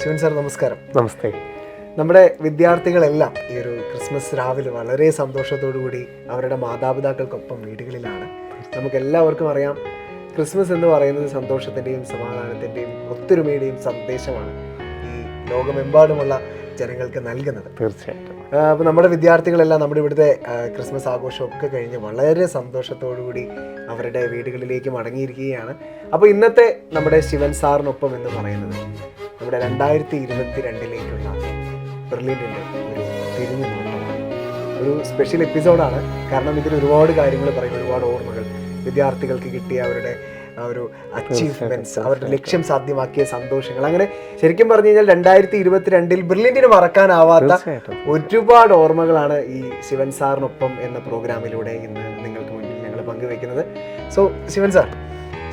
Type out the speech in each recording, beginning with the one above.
Shivan sir നമസ്കാരം. നമസ്തേ. നമ്മുടെ വിദ്യാർത്ഥികളെല്ലാം ഈ ഒരു ക്രിസ്മസ് രാവിലെ വളരെ സന്തോഷത്തോടു കൂടി അവരുടെ മാതാപിതാക്കൾക്കൊപ്പം വീടുകളിലാണ്. നമുക്ക് എല്ലാവർക്കും അറിയാം, ക്രിസ്മസ് എന്ന് പറയുന്നത് സന്തോഷത്തിൻ്റെയും സമാധാനത്തിൻ്റെയും ഒത്തൊരുമയുടെയും സന്ദേശമാണ് ഈ ലോകമെമ്പാടുമുള്ള ജനങ്ങൾക്ക് നൽകുന്നത്. തീർച്ചയായിട്ടും. അപ്പോൾ നമ്മുടെ വിദ്യാർത്ഥികളെല്ലാം നമ്മുടെ ഇവിടുത്തെ ക്രിസ്മസ് ആഘോഷമൊക്കെ കഴിഞ്ഞ് വളരെ സന്തോഷത്തോടു കൂടി അവരുടെ വീടുകളിലേക്ക് മടങ്ങിയിരിക്കുകയാണ്. അപ്പോൾ ഇന്നത്തെ നമ്മുടെ ശിവൻ സാറിനൊപ്പം എന്ന് പറയുന്നത് നമ്മുടെ 2022 ബെർലിനിൻ്റെ ഒരു തിരിഞ്ഞു നോട്ടമാണ്. ഒരു സ്പെഷ്യൽ എപ്പിസോഡാണ്. കാരണം ഇതിൽ ഒരുപാട് കാര്യങ്ങൾ പറയും, ഒരുപാട് ഓർമ്മകൾ, വിദ്യാർത്ഥികൾക്ക് കിട്ടിയ അവരുടെ ഒരു അച്ചീവ്മെന്റ്സ്, അവരുടെ ലക്ഷ്യം സാധ്യമാക്കിയ സന്തോഷങ്ങൾ, അങ്ങനെ ശരിക്കും പറഞ്ഞു കഴിഞ്ഞാൽ 2022 ബെർലിനിന് മറക്കാനാവാത്ത ഒരുപാട് ഓർമ്മകളാണ് ഈ ശിവൻ സാറിനൊപ്പം എന്ന പ്രോഗ്രാമിലൂടെ ഇന്ന് നിങ്ങൾക്ക് മുന്നിൽ ഞങ്ങൾ പങ്കുവെക്കുന്നത്. സോ ശിവൻ സാർ,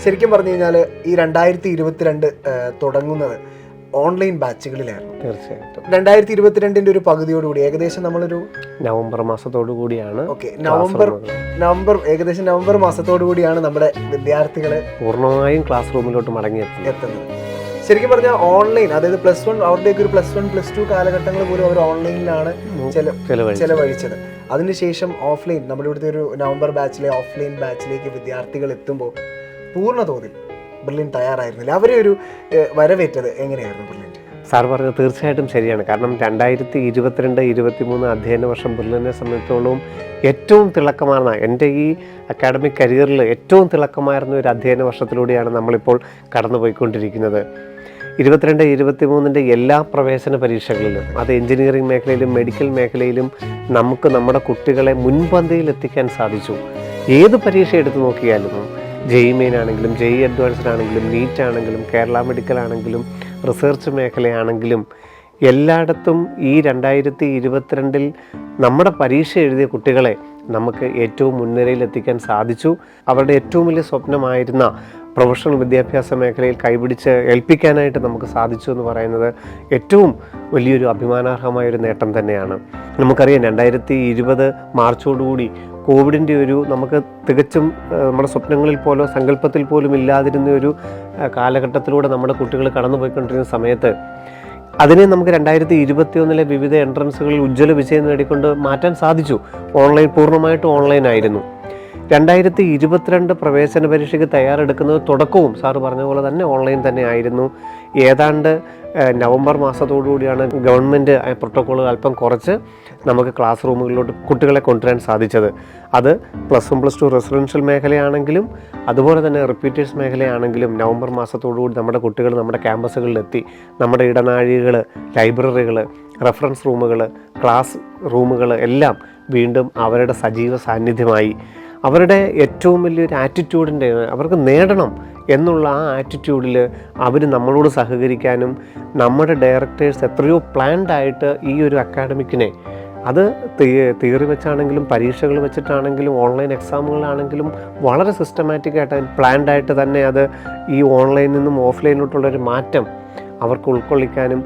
ശരിക്കും പറഞ്ഞു കഴിഞ്ഞാൽ ഈ 2022 തുടങ്ങുന്നത് ഓൺലൈൻ ബാച്ചുകളിലായിരുന്നു. തീർച്ചയായിട്ടും 2022 ഒരു പകുതിയോടുകൂടി ഏകദേശം നമ്മളൊരു നവംബർ മാസത്തോടു കൂടിയാണ്. ഓക്കെ, ഏകദേശം നവംബർ മാസത്തോടു കൂടിയാണ് നമ്മുടെ വിദ്യാർത്ഥികള് പൂർണ്ണമായും ക്ലാസ് റൂമിലോട്ട് മടങ്ങി എത്തുന്നത്. ശരിക്കും പറഞ്ഞാൽ ഓൺലൈൻ, അതായത് +1 അവരുടെയൊക്കെ ഒരു +1 +2 കാലഘട്ടങ്ങൾ പോലും അവർ ഓൺലൈനിലാണ് ചെലവഴിച്ചത്. അതിനുശേഷം ഓഫ്ലൈൻ, നമ്മുടെ ഇവിടുത്തെ ഒരു നവംബർ ബാച്ചിലെ ഓഫ്ലൈൻ ബാച്ചിലേക്ക് വിദ്യാർത്ഥികൾ എത്തുമ്പോൾ പൂർണ്ണ തോതിൽ ബെർലിൻ തയ്യാറായിരുന്നില്ല. അവരെ ഒരു വരവേറ്റത് എങ്ങനെയായിരുന്നു ബെർലിൻ? സാർ പറഞ്ഞത് തീർച്ചയായിട്ടും ശരിയാണ്. കാരണം 2022-23 അധ്യയന വർഷം ബെർലിനെ സംബന്ധിച്ചോളം ഏറ്റവും തിളക്കമാർന്ന, എൻ്റെ ഈ അക്കാഡമിക് കരിയറിൽ ഏറ്റവും തിളക്കമായിരുന്ന ഒരു അധ്യയന വർഷത്തിലൂടെയാണ് നമ്മളിപ്പോൾ കടന്നുപോയിക്കൊണ്ടിരിക്കുന്നത്. 22-23 എല്ലാ പ്രവേശന പരീക്ഷകളിലും, അത് എഞ്ചിനീയറിംഗ് മേഖലയിലും മെഡിക്കൽ മേഖലയിലും നമുക്ക് നമ്മുടെ കുട്ടികളെ മുൻപന്തിയിൽ എത്തിക്കാൻ സാധിച്ചു. ഏത് പരീക്ഷ എടുത്തു നോക്കിയാലും, JEE മെയിൻ ആണെങ്കിലും JEE അഡ്വാൻസ്ഡ് ആണെങ്കിലും നീറ്റ് ആണെങ്കിലും കേരള മെഡിക്കൽ ആണെങ്കിലും റിസർച്ച് മേഖലയാണെങ്കിലും എല്ലായിടത്തും ഈ 2022 നമ്മുടെ പരീക്ഷ എഴുതിയ കുട്ടികളെ നമുക്ക് ഏറ്റവും മുൻനിരയിൽ എത്തിക്കാൻ സാധിച്ചു. അവരുടെ ഏറ്റവും വലിയ സ്വപ്നമായിരുന്ന പ്രൊഫഷണൽ വിദ്യാഭ്യാസ മേഖലയിൽ കൈപിടിച്ച് ഏൽപ്പിക്കാനായിട്ട് നമുക്ക് സാധിച്ചു എന്ന് പറയുന്നത് ഏറ്റവും വലിയൊരു അഭിമാനാർഹമായൊരു നേട്ടം തന്നെയാണ്. നമുക്കറിയാം 2020 മാർച്ചോടുകൂടി കോവിഡിൻ്റെ ഒരു നമുക്ക് തികച്ചും നമ്മുടെ സ്വപ്നങ്ങളിൽ പോലോ സങ്കല്പത്തിൽ പോലും ഇല്ലാതിരുന്ന ഒരു കാലഘട്ടത്തിലൂടെ നമ്മുടെ കുട്ടികൾ കടന്നുപോയിക്കൊണ്ടിരുന്ന സമയത്ത് അതിനെ നമുക്ക് 2021 വിവിധ എൻട്രൻസുകളിൽ ഉജ്ജ്വല വിജയം നേടിക്കൊണ്ട് മാറ്റാൻ സാധിച്ചു. പൂർണ്ണമായിട്ടും ഓൺലൈനായിരുന്നു. 2022 പ്രവേശന പരീക്ഷയ്ക്ക് തയ്യാറെടുക്കുന്നത് തുടക്കവും സാറ് പറഞ്ഞ പോലെ തന്നെ ഓൺലൈൻ തന്നെ ആയിരുന്നു. ഏതാണ്ട് നവംബർ മാസത്തോടുകൂടിയാണ് ഗവൺമെൻറ് പ്രോട്ടോക്കോളുകൾ അല്പം കുറച്ച് നമുക്ക് ക്ലാസ് റൂമുകളിലോട്ട് കുട്ടികളെ കൊണ്ടുവരാൻ സാധിച്ചത്. അത് +1 +2 റെസിഡൻഷ്യൽ മേഖലയാണെങ്കിലും അതുപോലെ തന്നെ റിപ്പീറ്റേഴ്സ് മേഖലയാണെങ്കിലും നവംബർ മാസത്തോടുകൂടി നമ്മുടെ കുട്ടികൾ നമ്മുടെ ക്യാമ്പസുകളിലെത്തി. നമ്മുടെ ഇടനാഴികൾ, ലൈബ്രറികൾ, റെഫറൻസ് റൂമുകൾ, ക്ലാസ് റൂമുകൾ എല്ലാം വീണ്ടും അവരുടെ സജീവ സാന്നിധ്യമായി. അവരുടെ ഏറ്റവും വലിയൊരു ആറ്റിറ്റ്യൂഡിൻ്റെ, അവർക്ക് നേടണം എന്നുള്ള ആ ആറ്റിറ്റ്യൂഡിൽ അവർ നമ്മളോട് സഹകരിക്കാനും നമ്മുടെ ഡയറക്ടേഴ്സ് എത്രയോ പ്ലാൻഡായിട്ട് ഈ ഒരു അക്കാഡമിക്കിനെ, അത് തിയറി വെച്ചാണെങ്കിലും പരീക്ഷകൾ വെച്ചിട്ടാണെങ്കിലും ഓൺലൈൻ എക്സാമുകളാണെങ്കിലും വളരെ സിസ്റ്റമാറ്റിക്കായിട്ട് പ്ലാൻഡായിട്ട് തന്നെ അത് ഈ ഓൺലൈനിൽ നിന്നും ഓഫ്ലൈനിലോട്ടുള്ളൊരു മാറ്റം അവർക്ക് ഉൾക്കൊള്ളിക്കാനും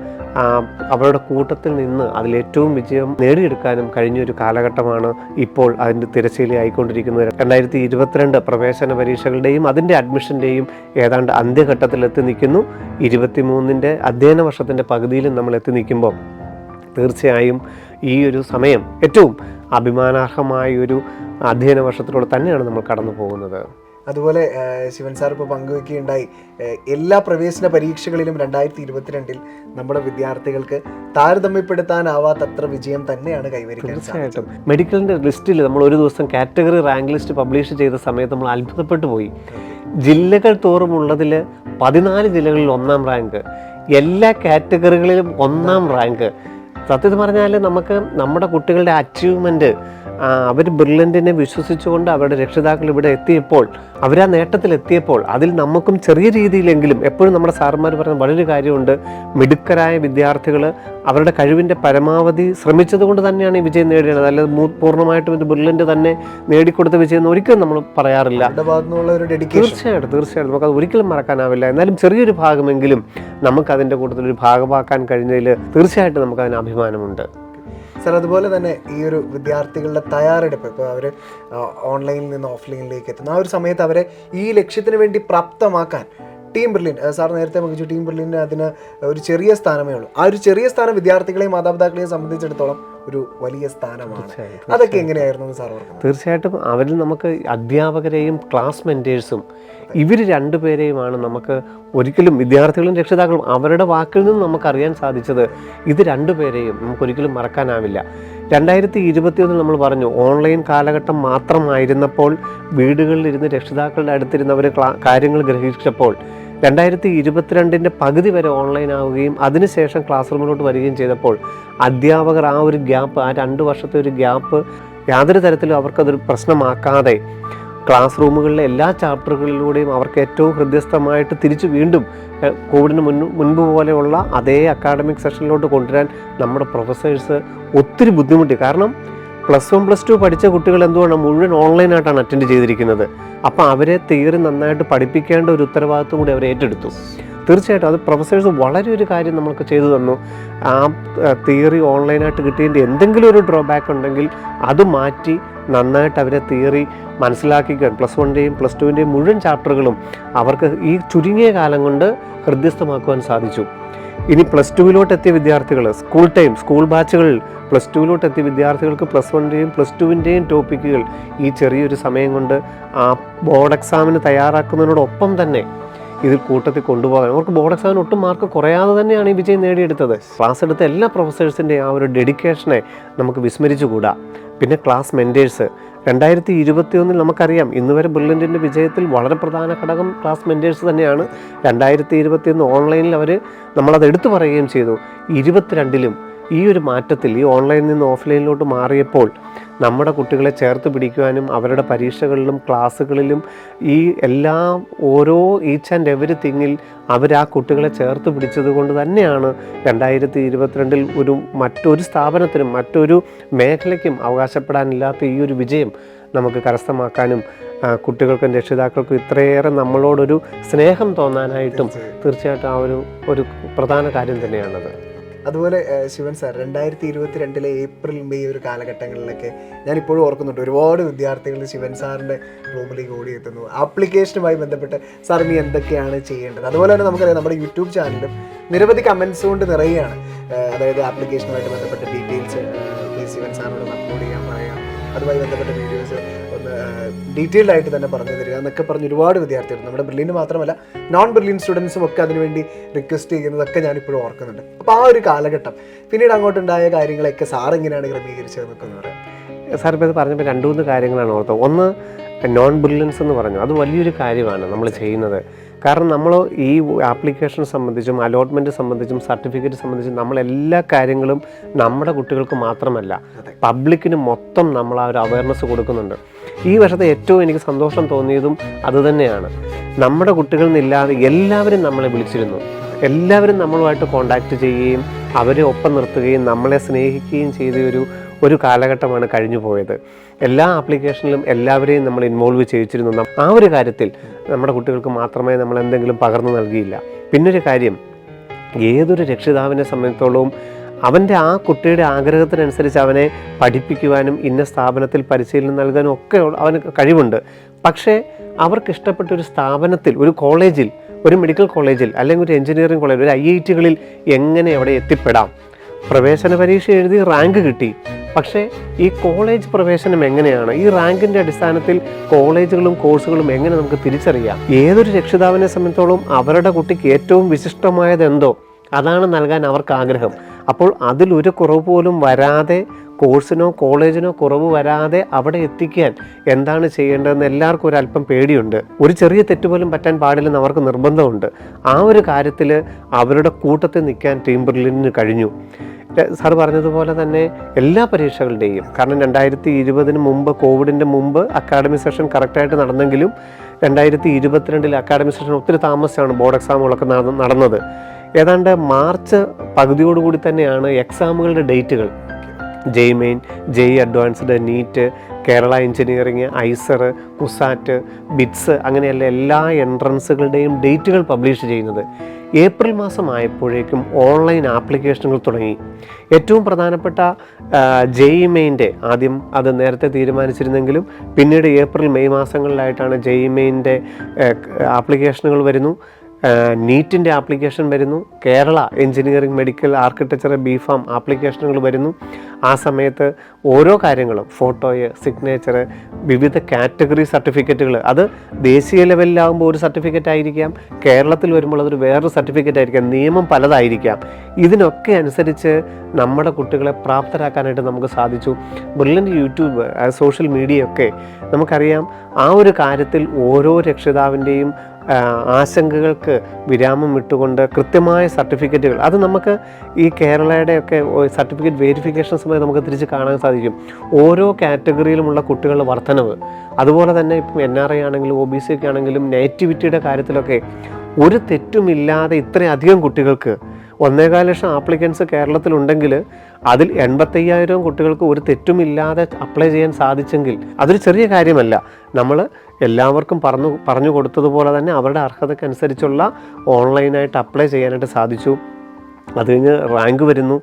അവരുടെ കൂട്ടത്തിൽ നിന്ന് അതിലേറ്റവും വിജയം നേടിയെടുക്കാനും കഴിഞ്ഞൊരു കാലഘട്ടമാണ് ഇപ്പോൾ അതിൻ്റെ തിരശ്ശീലയായിക്കൊണ്ടിരിക്കുന്നത്. 2022 പ്രവേശന പരീക്ഷകളുടെയും അതിൻ്റെ അഡ്മിഷൻ്റെയും ഏതാണ്ട് അന്ത്യഘട്ടത്തിലെത്തി നിൽക്കുന്നു. 23 അധ്യയന വർഷത്തിൻ്റെ പകുതിയിലും നമ്മൾ എത്തി നിൽക്കുമ്പോൾ തീർച്ചയായും ഈ ഒരു സമയം ഏറ്റവും അഭിമാനാർഹമായൊരു അധ്യയന വർഷത്തിലൂടെ തന്നെയാണ് നമ്മൾ കടന്നു പോകുന്നത്. അതുപോലെ ശിവൻ സാർ ഇപ്പോൾ പങ്കുവെക്കുകയുണ്ടായി, എല്ലാ പ്രവേശന പരീക്ഷകളിലും 2022 നമ്മുടെ വിദ്യാർത്ഥികൾക്ക് താരതമ്യപ്പെടുത്താനാവാത്തത്ര വിജയം തന്നെയാണ് കൈവരിക്കാൻ സാധിച്ചത്. മെഡിക്കലിൻ്റെ ലിസ്റ്റിൽ നമ്മൾ ഒരു ദിവസം കാറ്റഗറി റാങ്ക് ലിസ്റ്റ് പബ്ലിഷ് ചെയ്ത സമയത്ത് നമ്മൾ അത്ഭുതപ്പെട്ടു പോയി. ജില്ലകൾ തോറുമുള്ളതിൽ 14 ജില്ലകളിൽ 1ാം റാങ്ക്, എല്ലാ കാറ്റഗറികളിലും 1ാം റാങ്ക്. സത്യത്തിൽ പറഞ്ഞാൽ നമുക്ക് നമ്മുടെ കുട്ടികളുടെ അച്ചീവ്മെൻറ്റ്, അവർ ബെർലിനെ വിശ്വസിച്ചുകൊണ്ട് അവരുടെ രക്ഷിതാക്കൾ ഇവിടെ എത്തിയപ്പോൾ, അവരാ നേട്ടത്തിലെത്തിയപ്പോൾ അതിൽ നമുക്കും ചെറിയ രീതിയിലെങ്കിലും, എപ്പോഴും നമ്മുടെ സാറന്മാർ പറയുന്ന വളരെ കാര്യമുണ്ട്, മിടുക്കരായ വിദ്യാർത്ഥികൾ അവരുടെ കഴിവിൻ്റെ പരമാവധി ശ്രമിച്ചത് കൊണ്ട് തന്നെയാണ് ഈ വിജയം നേടിയത്. അല്ലാതെ പൂർണ്ണമായിട്ടും ഇത് ബെർലിൻ്റെ തന്നെ നേടിക്കൊടുത്ത വിജയം എന്ന് ഒരിക്കലും നമ്മൾ പറയാറില്ല. തീർച്ചയായിട്ടും നമുക്കത് ഒരിക്കലും മറക്കാനാവില്ല. എന്നാലും ചെറിയൊരു ഭാഗമെങ്കിലും നമുക്കതിൻ്റെ കൂട്ടത്തിലൊരു ഭാഗമാക്കാൻ കഴിഞ്ഞതിൽ തീർച്ചയായിട്ടും നമുക്കതിന് അഭിമാനമുണ്ട്. സാർ, അതുപോലെ തന്നെ ഈ ഒരു വിദ്യാർത്ഥികളുടെ തയ്യാറെടുപ്പ്, ഇപ്പോൾ അവർ ഓൺലൈനിൽ നിന്ന് ഓഫ്ലൈനിലേക്ക് എത്തുന്ന ആ ഒരു സമയത്ത് അവരെ ഈ ലക്ഷ്യത്തിന് വേണ്ടി പ്രാപ്തമാക്കാൻ ടീം ബെർലിൻ, സാർ നേരത്തെ പങ്കിച്ചു, ടീം ബെർലിന് അതിന് ഒരു ചെറിയ സ്ഥാനമേ ഉള്ളൂ. ആ ഒരു ചെറിയ സ്ഥാനം വിദ്യാർത്ഥികളെയും മാതാപിതാക്കളെയും സംബന്ധിച്ചിടത്തോളം ഒരു വലിയ സ്ഥാനമാണ്. അതൊക്കെ എങ്ങനെയായിരുന്നു സാർ ഓർക്കുന്നത്? തീർച്ചയായിട്ടും അവരിൽ നമുക്ക് അധ്യാപകരെയും ക്ലാസ് മെൻറ്റേഴ്സും ഇവർ രണ്ടുപേരെയുമാണ് നമുക്ക് ഒരിക്കലും, വിദ്യാർത്ഥികളും രക്ഷിതാക്കളും അവരുടെ വാക്കിൽ നിന്നും നമുക്കറിയാൻ സാധിച്ചത് ഇത് രണ്ടുപേരെയും നമുക്കൊരിക്കലും മറക്കാനാവില്ല. 2021 നമ്മൾ പറഞ്ഞു ഓൺലൈൻ കാലഘട്ടം മാത്രമായിരുന്നപ്പോൾ വീടുകളിലിരുന്ന് രക്ഷിതാക്കളുടെ അടുത്തിരുന്നവർ കാര്യങ്ങൾ ഗ്രഹിച്ചപ്പോൾ 2022 പകുതി വരെ ഓൺലൈൻ ആവുകയും അതിനുശേഷം ക്ലാസ് റൂമിലോട്ട് വരികയും ചെയ്തപ്പോൾ അധ്യാപകർ ആ ഒരു ഗ്യാപ്പ്, ആ 2 വർഷത്തെ ഒരു ഗ്യാപ്പ് യാതൊരു തരത്തിലും അവർക്കതൊരു പ്രശ്നമാക്കാതെ ക്ലാസ് റൂമുകളിലെ എല്ലാ ചാപ്റ്ററുകളിലൂടെയും അവർക്ക് ഏറ്റവും ഹൃദ്യസ്ഥമായിട്ട് തിരിച്ചു വീണ്ടും കോവിഡിന് മുൻപ് പോലെയുള്ള അതേ അക്കാഡമിക് സെഷനിലോട്ട് കൊണ്ടുവരാൻ നമ്മുടെ പ്രൊഫസേഴ്സ് ഒത്തിരി ബുദ്ധിമുട്ടി. കാരണം +1 +2 പഠിച്ച കുട്ടികൾ എന്തുകൊണ്ട് മുഴുവൻ ഓൺലൈനായിട്ടാണ് അറ്റൻഡ് ചെയ്തിരിക്കുന്നത്. അപ്പോൾ അവരെ തിയറി നന്നായിട്ട് പഠിപ്പിക്കേണ്ട ഒരു ഉത്തരവാദിത്വം കൂടി അവർ ഏറ്റെടുത്തു. തീർച്ചയായിട്ടും അത് പ്രൊഫസേഴ്സ് വളരെ ഒരു കാര്യം നമ്മൾക്ക് ചെയ്തു തന്നു. ആ തിയറി ഓൺലൈനായിട്ട് കിട്ടിയതിൻ്റെ എന്തെങ്കിലും ഒരു ഡ്രോബാക്ക് ഉണ്ടെങ്കിൽ അത് മാറ്റി നന്നായിട്ട് അവരെ തിയറി മനസ്സിലാക്കിക്കാൻ +1ൻ്റെയും +2ൻ്റെയും മുഴുവൻ ചാപ്റ്ററുകളും അവർക്ക് ഈ ചുരുങ്ങിയ കാലം കൊണ്ട് ഹൃദ്യസ്ഥമാക്കുവാൻ സാധിച്ചു. ഇനി +2 എത്തിയ വിദ്യാർത്ഥികൾ സ്കൂൾ ബാച്ചുകളിൽ +2 എത്തിയ വിദ്യാർത്ഥികൾക്ക് +1ൻ്റെയും +2ൻ്റെയും ടോപ്പിക്കുകൾ ഈ ചെറിയൊരു സമയം കൊണ്ട് ആ ബോർഡ് എക്സാമിന് തയ്യാറാക്കുന്നതിനോടൊപ്പം തന്നെ ഇതിൽ കൂട്ടത്തിൽ കൊണ്ടുപോകാൻ അവർക്ക് ബോർഡ് എക്സാമിന് ഒട്ടും മാർക്ക് കുറയാതെ തന്നെയാണ് ഈ വിജയം നേടിയെടുത്തത്. ക്ലാസ് എടുത്ത എല്ലാ പ്രൊഫസേഴ്സിൻ്റെയും ആ ഒരു ഡെഡിക്കേഷനെ നമുക്ക് വിസ്മരിച്ചുകൂടാ. പിന്നെ ക്ലാസ് മെൻറ്റേഴ്സ് 2021 നമുക്കറിയാം ഇന്ന് വരെ ബ്രില്യൻറ്റിൻ്റെ വിജയത്തിൽ വളരെ പ്രധാന ഘടകം ക്ലാസ് മെൻറ്റേഴ്സ് തന്നെയാണ്. 2021 ഓൺലൈനിൽ നമ്മളത് എടുത്തു പറയുകയും ചെയ്തു. 22ലും ഈ ഒരു മാറ്റത്തിൽ ഈ ഓൺലൈനിൽ നിന്ന് ഓഫ്ലൈനിലോട്ട് മാറിയപ്പോൾ നമ്മുടെ കുട്ടികളെ ചേർത്ത് പിടിക്കുവാനും അവരുടെ പരീക്ഷകളിലും ക്ലാസ്സുകളിലും ഈ ഓരോ ഈച്ച് ആൻഡ് എവരിതിങ്ങിൽ അവർ ആ കുട്ടികളെ ചേർത്ത് പിടിച്ചത് കൊണ്ട് തന്നെയാണ് 2022 മറ്റൊരു സ്ഥാപനത്തിനും മറ്റൊരു മേഖലയ്ക്കും അവകാശപ്പെടാനില്ലാത്ത ഈ ഒരു വിജയം നമുക്ക് കരസ്ഥമാക്കാനും കുട്ടികൾക്കും രക്ഷിതാക്കൾക്കും ഇത്രയേറെ നമ്മളോടൊരു സ്നേഹം തോന്നാനായിട്ടും തീർച്ചയായിട്ടും ആ ഒരു പ്രധാന കാര്യം തന്നെയാണത്. അതുപോലെ ശിവൻ സാർ 2022 ഏപ്രിൽ മെയ് ഒരു കാലഘട്ടങ്ങളിലൊക്കെ ഞാനിപ്പോഴും ഓർക്കുന്നുണ്ട്, ഒരുപാട് വിദ്യാർത്ഥികൾ ശിവൻ സാറിൻ്റെ റൂമിലേക്ക് ഓടിയെത്തുന്നു. ആപ്ലിക്കേഷനുമായി ബന്ധപ്പെട്ട് സാർ ഇനി എന്തൊക്കെയാണ് ചെയ്യേണ്ടത്? അതുപോലെ തന്നെ നമുക്കറിയാം നമ്മുടെ യൂട്യൂബ് ചാനലിലും നിരവധി കമൻസ് കൊണ്ട് നിറയുകയാണ്. അതായത് ആപ്ലിക്കേഷനുമായിട്ട് ബന്ധപ്പെട്ട ഡീറ്റെയിൽസ് ശിവൻ സാറിനോട് അപ്ലോഡ് ചെയ്യാൻ പറയാം, അതുമായി ബന്ധപ്പെട്ട വീഡിയോസ് ഒന്ന് ഡീറ്റെയിൽഡ് ആയിട്ട് തന്നെ പറഞ്ഞു തരിക എന്നൊക്കെ പറഞ്ഞ് ഒരുപാട് വിദ്യാർത്ഥികൾ നമ്മുടെ ബ്രില്യൻറ്റ് മാത്രമല്ല നോൺ ബ്രില്യൻ സ്റ്റുഡൻസും ഒക്കെ അതിനുവേണ്ടി റിക്വസ്റ്റ് ചെയ്യുന്നതൊക്കെ ഞാനിപ്പോഴും ഓർക്കുന്നുണ്ട്. അപ്പോൾ ആ ഒരു കാലഘട്ടം പിന്നീട് അങ്ങോട്ടുണ്ടായ കാര്യങ്ങളൊക്കെ സാർ എങ്ങനെയാണ് ക്രമീകരിച്ചതെന്നൊക്കെ ഒന്ന് പറയാം. സാർ ഇപ്പോൾ ഇത് പറഞ്ഞപ്പോൾ 2-3 കാര്യങ്ങളാണ് ഓർത്തത്. ഒന്ന് നോൺ ബ്രില്യൻസ് എന്ന് പറഞ്ഞു, അത് വലിയൊരു കാര്യമാണ് നമ്മൾ ചെയ്യുന്നത്. കാരണം നമ്മൾ ഈ ആപ്ലിക്കേഷൻ സംബന്ധിച്ചും അലോട്ട്മെൻറ്റ് സംബന്ധിച്ചും സർട്ടിഫിക്കറ്റ് സംബന്ധിച്ചും നമ്മളെല്ലാ കാര്യങ്ങളും നമ്മുടെ കുട്ടികൾക്ക് മാത്രമല്ല പബ്ലിക്കിന് മൊത്തം നമ്മൾ ആ ഒരു അവയർനെസ് കൊടുക്കുന്നുണ്ട്. ഈ വർഷത്തെ ഏറ്റവും എനിക്ക് സന്തോഷം തോന്നിയതും അതുതന്നെയാണ്. നമ്മുടെ കുട്ടികളിൽ നിന്നില്ലാതെ എല്ലാവരും നമ്മളെ വിളിച്ചിരുന്നു, എല്ലാവരും നമ്മളുമായിട്ട് കോണ്ടാക്റ്റ് ചെയ്യുകയും അവരെ ഒപ്പം നിർത്തുകയും നമ്മളെ സ്നേഹിക്കുകയും ചെയ്ത ഒരു കാലഘട്ടമാണ് കഴിഞ്ഞു പോയത്. എല്ലാ ആപ്ലിക്കേഷനിലും എല്ലാവരെയും നമ്മൾ ഇൻവോൾവ് ചെയ്യിച്ചിരുന്നു. ആ ഒരു കാര്യത്തിൽ നമ്മുടെ കുട്ടികൾക്ക് മാത്രമേ നമ്മൾ എന്തെങ്കിലും പകർന്നു നൽകിയില്ല. പിന്നൊരു കാര്യം, ഏതൊരു രക്ഷിതാവിനെ സംബന്ധിച്ചിടത്തോളം അവൻ്റെ ആ കുട്ടിയുടെ ആഗ്രഹത്തിനനുസരിച്ച് അവനെ പഠിപ്പിക്കുവാനും ഇന്ന സ്ഥാപനത്തിൽ പരിശീലനം നൽകാനും ഒക്കെ അവന് കഴിവുണ്ട്. പക്ഷേ അവർക്ക് ഇഷ്ടപ്പെട്ട ഒരു സ്ഥാപനത്തിൽ, ഒരു കോളേജിൽ, ഒരു മെഡിക്കൽ കോളേജിൽ അല്ലെങ്കിൽ ഒരു എഞ്ചിനീയറിംഗ് കോളേജിൽ, ഒരു IITകളിൽ എങ്ങനെ അവിടെ എത്തിപ്പെടാം? പ്രവേശന പരീക്ഷ എഴുതി റാങ്ക് കിട്ടി, പക്ഷേ ഈ കോളേജ് പ്രവേശനം എങ്ങനെയാണ്? ഈ റാങ്കിൻ്റെ അടിസ്ഥാനത്തിൽ കോളേജുകളും കോഴ്സുകളും എങ്ങനെ നമുക്ക് തിരിച്ചറിയാം? ഏതൊരു രക്ഷിതാവിനെ സംബന്ധിച്ചോളം അവരുടെ കുട്ടിക്ക് ഏറ്റവും വിശിഷ്ടമായതെന്തോ അതാണ് നൽകാൻ അവർക്ക് ആഗ്രഹം. അപ്പോൾ അതിലൊരു കുറവ് പോലും വരാതെ, കോഴ്സിനോ കോളേജിനോ കുറവ് വരാതെ അവിടെ എത്തിക്കാൻ എന്താണ് ചെയ്യേണ്ടതെന്ന് എല്ലാവർക്കും ഒരല്പം പേടിയുണ്ട്. ഒരു ചെറിയ തെറ്റ് പോലും പറ്റാൻ പാടില്ലെന്ന് അവർക്ക് നിർബന്ധമുണ്ട്. ആ ഒരു കാര്യത്തിൽ അവരുടെ കൂട്ടത്തിൽ നിൽക്കാൻ ടീം ബ്രില്യൻറ്റിന് കഴിഞ്ഞു. സാർ പറഞ്ഞതുപോലെ തന്നെ എല്ലാ പരീക്ഷകളുടെയും, കാരണം 2020 മുമ്പ്, കോവിഡിൻ്റെ മുമ്പ് അക്കാഡമിക് സെഷൻ കറക്റ്റായിട്ട് നടന്നെങ്കിലും 2022 അക്കാഡമിക് സെഷൻ ഒത്തിരി താമസിച്ചാണ് ബോർഡ് എക്സാമുകളൊക്കെ നടന്നത്. ഏതാണ്ട് മാർച്ച് പകുതിയോടുകൂടി തന്നെയാണ് എക്സാമുകളുടെ ഡേറ്റുകൾ, JEE main, JEE advanced, NEET, Kerala engineering, IISER, CUSAT, BITS, അങ്ങനെയുള്ള എല്ലാ എൻട്രൻസുകളുടെയും ഡേറ്റുകൾ പബ്ലിഷ് ചെയ്യുന്നത്. ഏപ്രിൽ മാസം ആയപ്പോഴേക്കും ഓൺലൈൻ ആപ്ലിക്കേഷനുകൾ തുടങ്ങി. ഏറ്റവും പ്രധാനപ്പെട്ട JEE മെയിൻ്റെ ആദ്യം അത് നേരത്തെ തീരുമാനിച്ചിരുന്നെങ്കിലും പിന്നീട് ഏപ്രിൽ മെയ് മാസങ്ങളിലായിട്ടാണ് JEE മെയിൻ്റെ ആപ്ലിക്കേഷനുകൾ വരുന്നു. നീറ്റിൻ്റെ ആപ്ലിക്കേഷൻ വരുന്നു, Kerala engineering medical architecture BPharm ആപ്ലിക്കേഷനുകൾ വരുന്നു. ആ സമയത്ത് ഓരോ കാര്യങ്ങളും ഫോട്ടോയ്, സിഗ്നേച്ചർ, വിവിധ കാറ്റഗറി സർട്ടിഫിക്കറ്റുകൾ, അത് ദേശീയ ലെവലിലാകുമ്പോൾ ഒരു സർട്ടിഫിക്കറ്റ് ആയിരിക്കാം, കേരളത്തിൽ വരുമ്പോൾ അതൊരു വേറൊരു സർട്ടിഫിക്കറ്റ് ആയിരിക്കാം, നിയമം പലതായിരിക്കാം. ഇതിനൊക്കെ അനുസരിച്ച് നമ്മുടെ കുട്ടികളെ പ്രാപ്തരാക്കാനായിട്ട് നമുക്ക് സാധിച്ചു. ബ്രില്യൻ്റ് യൂട്യൂബ്, സോഷ്യൽ മീഡിയയൊക്കെ നമുക്കറിയാം ആ ഒരു കാര്യത്തിൽ ഓരോ രക്ഷിതാവിൻ്റെയും ആശങ്കകൾക്ക് വിരാമം ഇട്ടുകൊണ്ട് കൃത്യമായ സർട്ടിഫിക്കറ്റുകൾ, അത് നമുക്ക് ഈ കേരളയുടെയൊക്കെ സർട്ടിഫിക്കറ്റ് വെരിഫിക്കേഷൻ സമയത്ത് നമുക്ക് തിരിച്ച് കാണാൻ സാധിക്കും. ഓരോ കാറ്റഗറിയിലുമുള്ള കുട്ടികളുടെ വർധനവ്, അതുപോലെ തന്നെ ഇപ്പം NRI ആണെങ്കിലും OBC ഒക്കെ ആണെങ്കിലും നേറ്റിവിറ്റിയുടെ കാര്യത്തിലൊക്കെ ഒരു തെറ്റുമില്ലാതെ ഇത്രയധികം കുട്ടികൾക്ക് 1.25 ലക്ഷം ആപ്ലിക്കൻസ് കേരളത്തിലുണ്ടെങ്കിൽ അതിൽ 85,000 കുട്ടികൾക്ക് ഒരു തെറ്റുമില്ലാതെ അപ്ലൈ ചെയ്യാൻ സാധിച്ചെങ്കിൽ അതൊരു ചെറിയ കാര്യമല്ല. നമ്മൾ എല്ലാവർക്കും പറഞ്ഞു കൊടുത്തതുപോലെ തന്നെ അവരുടെ അർഹതയ്ക്കനുസരിച്ചുള്ള ഓൺലൈനായിട്ട് അപ്ലൈ ചെയ്യാനായിട്ട് സാധിച്ചു. അത് കഴിഞ്ഞ് റാങ്ക് വരുന്നു.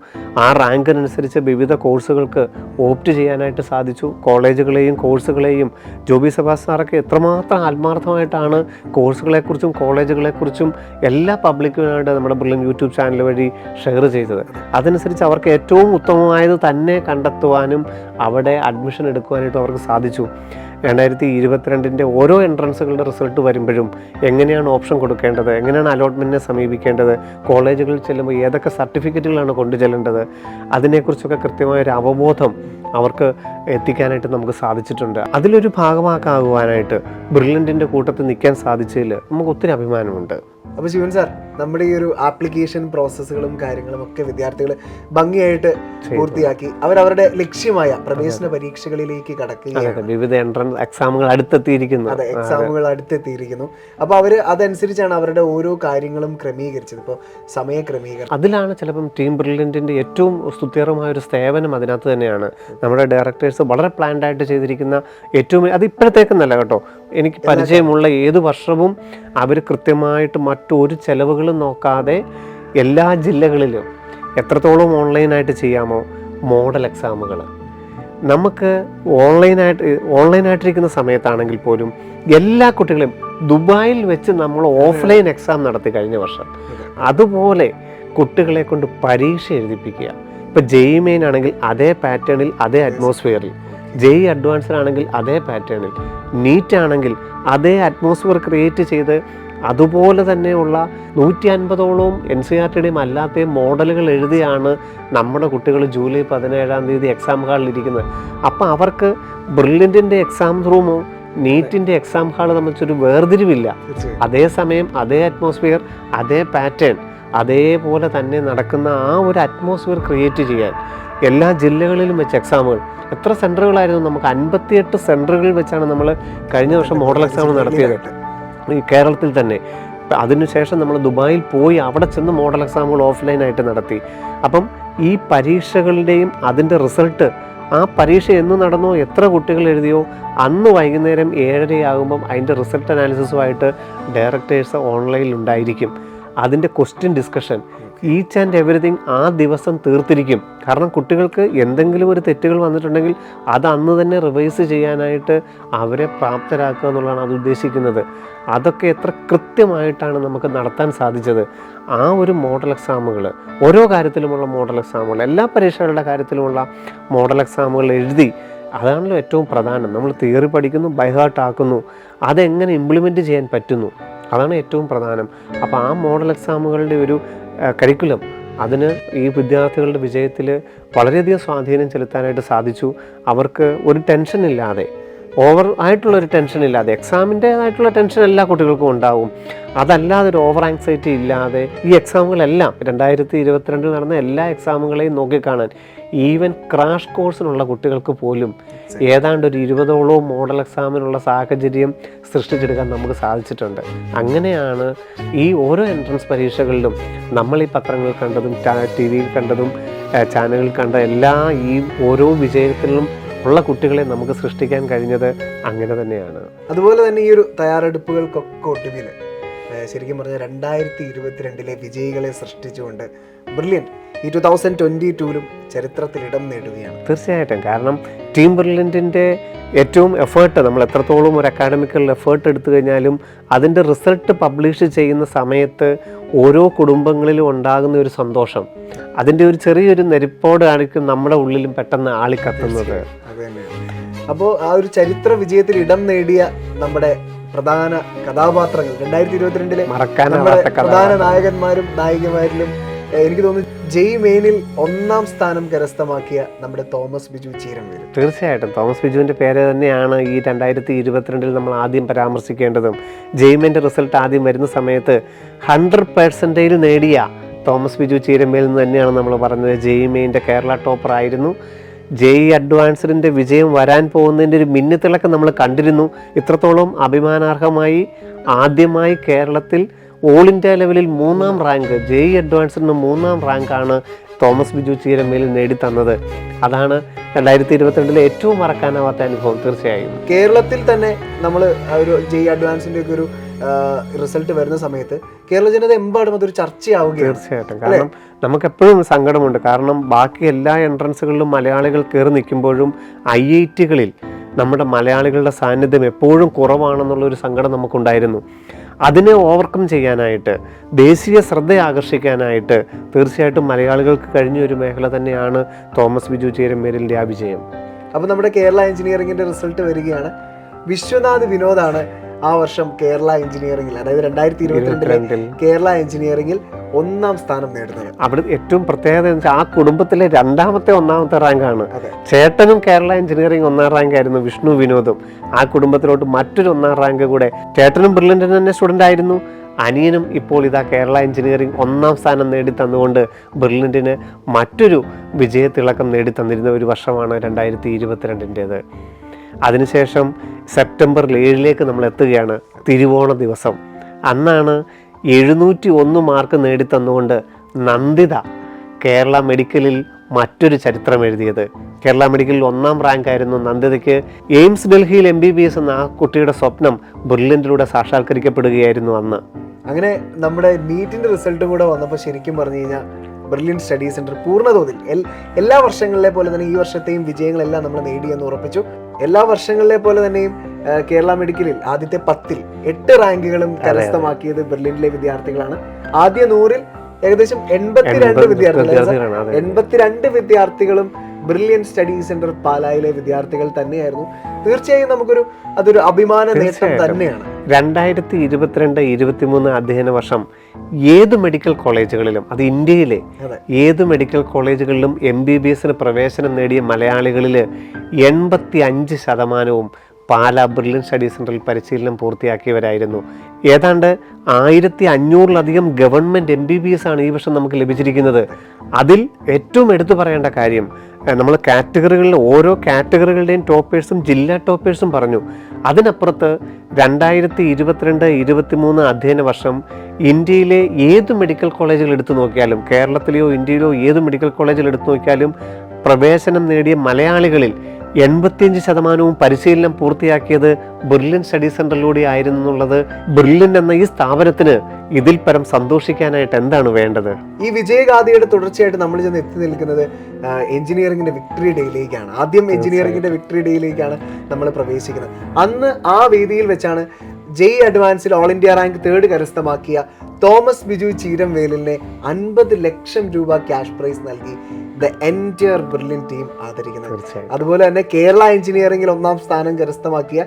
ആ റാങ്കിനനുസരിച്ച് വിവിധ കോഴ്സുകൾക്ക് ഓപ്റ്റ് ചെയ്യാനായിട്ട് സാധിച്ചു. കോളേജുകളെയും കോഴ്സുകളെയും ജോബി സെബാസ്റ്റ്യൻ സാറൊക്കെ എത്രമാത്രം ആത്മാർത്ഥമായിട്ടാണ് കോഴ്സുകളെക്കുറിച്ചും കോളേജുകളെക്കുറിച്ചും എല്ലാ പബ്ലിക്കുമായിട്ട് നമ്മുടെ ബ്രില്യൻ്റ് യൂട്യൂബ് ചാനൽ വഴി ഷെയർ ചെയ്തത്. അതനുസരിച്ച് അവർക്ക് ഏറ്റവും ഉത്തമമായത് തന്നെ കണ്ടെത്തുവാനും അവിടെ അഡ്മിഷൻ എടുക്കുവാനായിട്ടും അവർക്ക് സാധിച്ചു. 2022 ഓരോ എൻട്രൻസുകളുടെ റിസൾട്ട് വരുമ്പോഴും എങ്ങനെയാണ് ഓപ്ഷൻ കൊടുക്കേണ്ടത്, എങ്ങനെയാണ് അലോട്ട്മെൻറ്റിനെ സമീപിക്കേണ്ടത്, കോളേജുകളിൽ ചെല്ലുമ്പോൾ ഏതൊക്കെ സർട്ടിഫിക്കറ്റുകളാണ് കൊണ്ടു ചെല്ലേണ്ടത്, അതിനെക്കുറിച്ചൊക്കെ കൃത്യമായൊരു അവബോധം അവർക്ക് എത്തിക്കാനായിട്ട് നമുക്ക് സാധിച്ചിട്ടുണ്ട്. അതിലൊരു ഭാഗമാക്കാകുവാനായിട്ട് ബ്രില്യൻറ്റിൻ്റെ കൂട്ടത്തിൽ നിൽക്കാൻ സാധിച്ചതിൽ നമുക്ക് ഒത്തിരി അഭിമാനമുണ്ട്. അപ്പോൾ ശിവൻ സാർ, നമ്മുടെ ഈ ഒരു ആപ്ലിക്കേഷൻ പ്രോസസ്സുകളും കാര്യങ്ങളും ഒക്കെ വിദ്യാർത്ഥികൾ ഭംഗിയായിട്ട് പൂർത്തിയാക്കി അവരവരുടെ ലക്ഷ്യമായ പ്രവേശന പരീക്ഷകളിലേക്ക് കടക്കുകയാണ്. വിവിധ എൻട്രൻസ് എക്സാമുകൾ അടുത്തെത്തിയിരിക്കുന്നു. അതെ, എക്സാമുകൾ അടുത്തെത്തിയിരിക്കുന്നു. അപ്പോൾ അവർ അതനുസരിച്ചാണ് അവരുടെ ഓരോ കാര്യങ്ങളും ക്രമീകരിച്ചത്. ഇപ്പോൾ സമയ ക്രമീകരണം, അതിലാണ് ചിലപ്പം ടീം ബ്രില്യൻറ്റിൻ്റെ ഏറ്റവും സ്തുത്യർഹമായൊരു സേവനം അതിനകത്ത് തന്നെയാണ്. നമ്മുടെ ഡയറക്ടേഴ്സ് വളരെ പ്ലാൻഡ് ആയിട്ട് ചെയ്തിരിക്കുന്ന ഏറ്റവും, അത് ഇപ്പോഴത്തേക്കെന്നല്ല കേട്ടോ, എനിക്ക് പരിചയമുള്ള ഏത് വർഷവും അവർ കൃത്യമായിട്ട് മറ്റൊരു ചെലവുകളും നോക്കാതെ എല്ലാ ജില്ലകളിലും എത്രത്തോളം ചെയ്യാമോ മോഡൽ എക്സാമുകൾ നമുക്ക് ഓൺലൈനായിട്ടിരിക്കുന്ന സമയത്താണെങ്കിൽ പോലും എല്ലാ കുട്ടികളെയും ദുബായിൽ വെച്ച് നമ്മൾ ഓഫ്ലൈൻ എക്സാം നടത്തി കഴിഞ്ഞ വർഷം. അതുപോലെ കുട്ടികളെ കൊണ്ട് പരീക്ഷ എഴുതിപ്പിക്കുക. ഇപ്പോൾ JEE മെയിൻ ആണെങ്കിൽ അതേ പാറ്റേണിൽ, അതേ അറ്റ്മോസ്ഫിയറിൽ, JEE അഡ്വാൻസ്ഡ് ആണെങ്കിൽ അതേ പാറ്റേണിൽ, നീറ്റ് ആണെങ്കിൽ അതേ അറ്റ്മോസ്ഫിയർ ക്രിയേറ്റ് ചെയ്ത് അതുപോലെ തന്നെയുള്ള 150ഓളം NCERTയുടെയും അല്ലാത്ത മോഡലുകൾ എഴുതിയാണ് നമ്മുടെ കുട്ടികൾ ജൂലൈ 17 എക്സാം ഹാളിലിരിക്കുന്നത്. അപ്പോൾ അവർക്ക് ബ്രില്യൻറ്റിൻ്റെ എക്സാം റൂമോ നീറ്റിൻ്റെ എക്സാം ഹാൾ തമ്മിലൊരു വേർതിരിവില്ല. അതേസമയം അതേ അറ്റ്മോസ്ഫിയർ, അതേ പാറ്റേൺ, അതേപോലെ തന്നെ നടക്കുന്ന ആ ഒരു അറ്റ്മോസ്ഫിയർ ക്രിയേറ്റ് ചെയ്യാൻ എല്ലാ ജില്ലകളിലും വെച്ച് എക്സാമുകൾ, എത്ര സെൻറ്ററുകളായിരുന്നു നമുക്ക്? 58 സെൻറ്ററുകളിൽ വെച്ചാണ് നമ്മൾ കഴിഞ്ഞ വർഷം മോഡൽ എക്സാം നടത്തിയത് ഈ കേരളത്തിൽ തന്നെ. അതിനുശേഷം നമ്മൾ ദുബായിൽ പോയി അവിടെ ചെന്ന് മോഡൽ എക്സാമുകൾ ഓഫ്ലൈനായിട്ട് നടത്തി. അപ്പം ഈ പരീക്ഷകളുടെയും അതിൻ്റെ റിസൾട്ട്, ആ പരീക്ഷ എന്ന് നടന്നോ, എത്ര കുട്ടികൾ എഴുതിയോ, അന്ന് വൈകുന്നേരം 7:30 അതിൻ്റെ റിസൾട്ട് അനാലിസിസുമായിട്ട് ഡയറക്ടേഴ്സ് ഓൺലൈനിൽ ഉണ്ടായിരിക്കും. അതിൻ്റെ question discussion, each and everything ആ ദിവസം തീർത്തിരിക്കും. കാരണം കുട്ടികൾക്ക് എന്തെങ്കിലും ഒരു തെറ്റുകൾ വന്നിട്ടുണ്ടെങ്കിൽ അത് അന്ന് തന്നെ റിവൈസ് ചെയ്യാനായിട്ട് അവരെ പ്രാപ്തരാക്കുക എന്നുള്ളതാണ് അത് ഉദ്ദേശിക്കുന്നത്. അതൊക്കെ എത്ര കൃത്യമായിട്ടാണ് നമുക്ക് നടത്താൻ സാധിച്ചത്. ആ ഒരു മോഡൽ എക്സാമുകൾ, ഓരോ കാര്യത്തിലുമുള്ള മോഡൽ എക്സാമുകൾ, എല്ലാ പരീക്ഷകളുടെ കാര്യത്തിലുമുള്ള മോഡൽ എക്സാമുകൾ എഴുതി, അതാണല്ലോ ഏറ്റവും പ്രധാനം. നമ്മൾ തിയറി പഠിക്കുന്നു, ബൈഹാർട്ട് ആക്കുന്നു, അതെങ്ങനെ ഇംപ്ലിമെൻറ്റ് ചെയ്യാൻ പറ്റുന്നു, അതാണ് ഏറ്റവും പ്രധാനം. അപ്പോൾ ആ മോഡൽ എക്സാമുകളുടെ ഒരു കരിക്കുലം, അതിന് ഈ വിദ്യാർത്ഥികളുടെ വിജയത്തിൽ വളരെയധികം സ്വാധീനം ചെലുത്താനായിട്ട് സാധിച്ചു. അവർക്ക് ഒരു ടെൻഷനില്ലാതെ, ആയിട്ടുള്ളൊരു ടെൻഷനില്ലാതെ, എക്സാമിൻ്റേതായിട്ടുള്ള ടെൻഷൻ എല്ലാ കുട്ടികൾക്കും ഉണ്ടാവും, അതല്ലാതെ ഒരു ഓവർ ആങ്സൈറ്റി ഇല്ലാതെ ഈ എക്സാമുകളെല്ലാം 2022 നടന്ന എല്ലാ എക്സാമുകളെയും നോക്കിക്കാണാൻ, ഈവൻ ക്രാഷ് കോഴ്സിനുള്ള കുട്ടികൾക്ക് പോലും ഏതാണ്ട് ഒരു 20ഓളം മോഡൽ എക്സാമിനുള്ള സാഹചര്യം സൃഷ്ടിച്ചെടുക്കാൻ നമുക്ക് സാധിച്ചിട്ടുണ്ട്. അങ്ങനെയാണ് ഈ ഓരോ എൻട്രൻസ് പരീക്ഷകളിലും നമ്മൾ ഈ പത്രങ്ങളിൽ കണ്ടതും TV കണ്ടതും ചാനലുകളിൽ കണ്ട എല്ലാ ഈ ഓരോ വിജയത്തിലും ഉള്ള കുട്ടികളെ നമുക്ക് സൃഷ്ടിക്കാൻ കഴിഞ്ഞത് അങ്ങനെ തന്നെയാണ്. അതുപോലെ തന്നെ ഈ ഒരു തയ്യാറെടുപ്പുകൾക്കൊക്കെ ഒടുവിൽ ശരിക്കും പറഞ്ഞാൽ 2022 വിജയികളെ സൃഷ്ടിച്ചുകൊണ്ട് ബ്രില്യൻറ്റ് ഈ 2022 ചരിത്രത്തിൽ ഇടം നേടുകയാണ്. തീർച്ചയായിട്ടും. കാരണം ടീം ബ്രില്യൻറ്റിൻ്റെ ഏറ്റവും എഫേർട്ട്, നമ്മൾ എത്രത്തോളം ഒരു അക്കാഡമിക്കൽ എഫേർട്ട് എടുത്തു കഴിഞ്ഞാലും അതിൻ്റെ റിസൾട്ട് പബ്ലിഷ് ചെയ്യുന്ന സമയത്ത് ഓരോ കുടുംബങ്ങളിലും ഉണ്ടാകുന്ന ഒരു സന്തോഷം, അതിൻ്റെ ഒരു ചെറിയൊരു നെരിപ്പോടായിരിക്കും നമ്മുടെ ഉള്ളിലും പെട്ടെന്ന് ആളിക്കത്തുന്നത്. അത് തന്നെയാണ്. അപ്പോൾ ആ ഒരു ചരിത്ര വിജയത്തിൽ ഇടം നേടിയ നമ്മുടെ പ്രധാന കഥാപാത്രങ്ങൾ 2022 മറക്കാനാവാത്ത പ്രധാന നായകന്മാരും നായികമാരിലും എനിക്ക് തോന്നുന്നു ജയ് മെയിനിൽ 1ാം സ്ഥാനം കരസ്ഥമാക്കിയ നമ്മുടെ തോമസ് ബിജു ചീരംവേൽ. തീർച്ചയായിട്ടും തോമസ് ബിജുവിൻ്റെ പേര് തന്നെയാണ് ഈ 2022 നമ്മൾ ആദ്യം പരാമർശിക്കേണ്ടതും. ജെയ്മെൻ്റെ റിസൾട്ട് ആദ്യം വരുന്ന സമയത്ത് 100% നേടിയ തോമസ് ബിജു ചീരംവേൽ എന്ന് തന്നെയാണ് നമ്മൾ പറഞ്ഞത്. ജെയ്മെയിൻ്റെ കേരള ടോപ്പർ ആയിരുന്നു. ജെഇ അഡ്വാൻസ്ഡിൻ്റെ വിജയം വരാൻ പോകുന്നതിൻ്റെ ഒരു മിന്നിത്തിളക്കം നമ്മൾ കണ്ടിരുന്നു. ഇത്രത്തോളം അഭിമാനാർഹമായി ആദ്യമായി കേരളത്തിൽ ഓൾ ഇന്ത്യ ലെവലിൽ 3ാം റാങ്ക്, ജെഇ അഡ്വാൻസ്ഡിന് 3ാം റാങ്കാണ് തോമസ് ബിജു ചീരംവേൽ നേടിത്തന്നത്. അതാണ് 2022 ഏറ്റവും മറക്കാനാവാത്ത അനുഭവം. തീർച്ചയായും കേരളത്തിൽ തന്നെ നമ്മൾ ഒരു ജെഇ അഡ്വാൻസിൻ്റെ ഒക്കെ ഒരു റിസൾട്ട് വരുന്ന സമയത്ത് കേരള ജനത എമ്പാടും അതൊരു ചർച്ചയാവുകയാണ്. തീർച്ചയായിട്ടും. കാരണം നമുക്കെപ്പോഴും സങ്കടമുണ്ട്. കാരണം ബാക്കി എല്ലാ എൻട്രൻസുകളിലും മലയാളികൾ കയറി നിൽക്കുമ്പോഴും IIT-കളിൽ നമ്മുടെ മലയാളികളുടെ സാന്നിധ്യം എപ്പോഴും കുറവാണെന്നുള്ളൊരു സങ്കടം നമുക്കുണ്ടായിരുന്നു. അതിനെ ഓവർകം ചെയ്യാനായിട്ട്, ദേശീയ ശ്രദ്ധ ആകർഷിക്കാനായിട്ട് തീർച്ചയായിട്ടും മലയാളികൾക്ക് കഴിഞ്ഞ ഒരു മേഖല തന്നെയാണ് തോമസ് ബിജു ചീരംവേലിൻ്റെ ആ വിജയം. അപ്പോൾ നമ്മുടെ കേരള എഞ്ചിനീയറിംഗിൻ്റെ റിസൾട്ട് വരികയാണ്. വിശ്വനാഥ് വിനോദാണ് ആ വർഷം കേരള എഞ്ചിനീയറിംഗിൽ, അതായത് 2022 കേരള എഞ്ചിനീയറിംഗിൽ 1ാം സ്ഥാനം നേടുന്നത്. അവിടെ ഏറ്റവും പ്രത്യേകത എന്ന് വെച്ചാൽ ആ കുടുംബത്തിലെ 1ാമത്തെ റാങ്കാണ്. ചേട്ടനും കേരള എഞ്ചിനീയറിംഗ് 1ാം റാങ്ക് ആയിരുന്നു, വിഷ്ണു വിനോദും. ആ കുടുംബത്തിലോട്ട് മറ്റൊരു 1ാം റാങ്ക് കൂടെ. ചേട്ടനും ബ്രില്യൻറ്റിന് തന്നെ സ്റ്റുഡൻ്റ് ആയിരുന്നു, അനിയനും ഇപ്പോൾ ഇതാ കേരള എഞ്ചിനീയറിംഗ് 1ാം സ്ഥാനം നേടി തന്നുകൊണ്ട് ബ്രില്യൻറ്റിന് മറ്റൊരു വിജയത്തിളക്കം നേടി തന്നിരുന്ന ഒരു വർഷമാണ് 2022. അതിനുശേഷം സെപ്റ്റംബർ 7 നമ്മൾ എത്തുകയാണ്, തിരുവോണ ദിവസം. അന്നാണ് 701 മാർക്ക് നേടിത്തന്നുകൊണ്ട് നന്ദിത കേരള മെഡിക്കലിൽ മറ്റൊരു ചരിത്രം എഴുതിയത്. കേരള മെഡിക്കലിൽ 1ാം റാങ്ക് ആയിരുന്നു നന്ദിതയ്ക്ക്. എയിംസ് ഡൽഹിയിൽ MBBS എന്ന ആ കുട്ടിയുടെ സ്വപ്നം ബ്രില്യൻറ്റിലൂടെ സാക്ഷാത്കരിക്കപ്പെടുകയായിരുന്നു അന്ന്. അങ്ങനെ നമ്മുടെ നീറ്റിൻ്റെ റിസൾട്ടും കൂടെ വന്നപ്പോൾ ശരിക്കും പറഞ്ഞു കഴിഞ്ഞാൽ ബ്രില്യൻറ്റ് സ്റ്റഡി സെൻറ്റർ പൂർണ്ണതോതിൽ എല്ലാ വർഷങ്ങളിലെ പോലെ തന്നെ ഈ വർഷത്തെയും വിജയങ്ങളെല്ലാം നമ്മൾ നേടിയെന്ന് ഉറപ്പിച്ചു. എല്ലാ വർഷങ്ങളിലെ പോലെ തന്നെയും കേരള മെഡിക്കലിൽ ആദ്യത്തെ 10ൽ 8 റാങ്കുകളും കരസ്ഥമാക്കിയത് ബ്രില്യൻറ്റിലെ വിദ്യാർത്ഥികളാണ്. ആദ്യ 100ൽ ഏകദേശം 82 വിദ്യാർത്ഥികളും ബ്രില്യൻറ്റ് സ്റ്റഡി സെന്റർ പാലായിലെ വിദ്യാർത്ഥികൾ തന്നെയായിരുന്നു. തീർച്ചയായും അതൊരു അഭിമാന നേട്ടം തന്നെയാണ്. 2022-23 അധ്യയന വർഷം ഏത് മെഡിക്കൽ കോളേജുകളിലും, അത് ഇന്ത്യയിലെ ഏത് മെഡിക്കൽ കോളേജുകളിലും MBBSന് പ്രവേശനം നേടിയ മലയാളികളിൽ 85% പാലാ ബ്രില്യൻറ്റ് സ്റ്റഡി സെൻറ്ററിൽ പരിശീലനം പൂർത്തിയാക്കിയവരായിരുന്നു. ഏതാണ്ട് 1500-ലധികം ഗവൺമെൻറ് MBBS ആണ് ഈ വർഷം നമുക്ക് ലഭിച്ചിരിക്കുന്നത്. അതിൽ ഏറ്റവും എടുത്തു പറയേണ്ട കാര്യം, നമ്മൾ കാറ്റഗറികളിൽ ഓരോ കാറ്റഗറികളുടെയും ടോപ്പേഴ്സും ജില്ലാ ടോപ്പേഴ്സും പറഞ്ഞു. അതിനപ്പുറത്ത് 2022-23 അധ്യയന വർഷം ഇന്ത്യയിലെ ഏത് മെഡിക്കൽ കോളേജുകൾ എടുത്തു നോക്കിയാലും, കേരളത്തിലെയോ ഇന്ത്യയിലോ ഏത് മെഡിക്കൽ കോളേജിൽ എടുത്തു നോക്കിയാലും പ്രവേശനം നേടിയ മലയാളികളിൽ 85% പരിശീലനം പൂർത്തിയാക്കിയത് ബ്രില്യൻറ്റ് സ്റ്റഡി സെൻറ്ററിലൂടെ ആയിരുന്നു എന്നുള്ളത് ബ്രില്യൻറ്റ് എന്ന ഈ സ്ഥാപനത്തിന് ഇതിൽ പരം സന്തോഷിക്കാനായിട്ട് എന്താണ് വേണ്ടത്? ഈ വിജയഗാഥയുടെ തുടർച്ചയായിട്ട് നമ്മൾ ചെന്ന് എത്തി നിൽക്കുന്നത് എഞ്ചിനീയറിംഗിന്റെ വിക്ടറി ഡേയിലേക്കാണ്. ആദ്യം എഞ്ചിനീയറിംഗിന്റെ വിക്ടറി ഡേയിലേക്കാണ് നമ്മൾ പ്രവേശിക്കുന്നത്. അന്ന് ആ വേദിയിൽ വെച്ചാണ് ജെഇ അഡ്വാൻസിൽ ഓൾ ഇന്ത്യ റാങ്ക് 3rd കരസ്ഥമാക്കിയ തോമസ് ബിജു ചീരംവേലിനെ 50 ലക്ഷം രൂപ ക്യാഷ് പ്രൈസ് നൽകി ദ എൻറ്റയർ ബ്രില്യൻറ്റ് ടീം ആദരിക്കുന്നത്. അതുപോലെ തന്നെ കേരള എഞ്ചിനീയറിംഗിൽ 1ാം സ്ഥാനം കരസ്ഥമാക്കിയ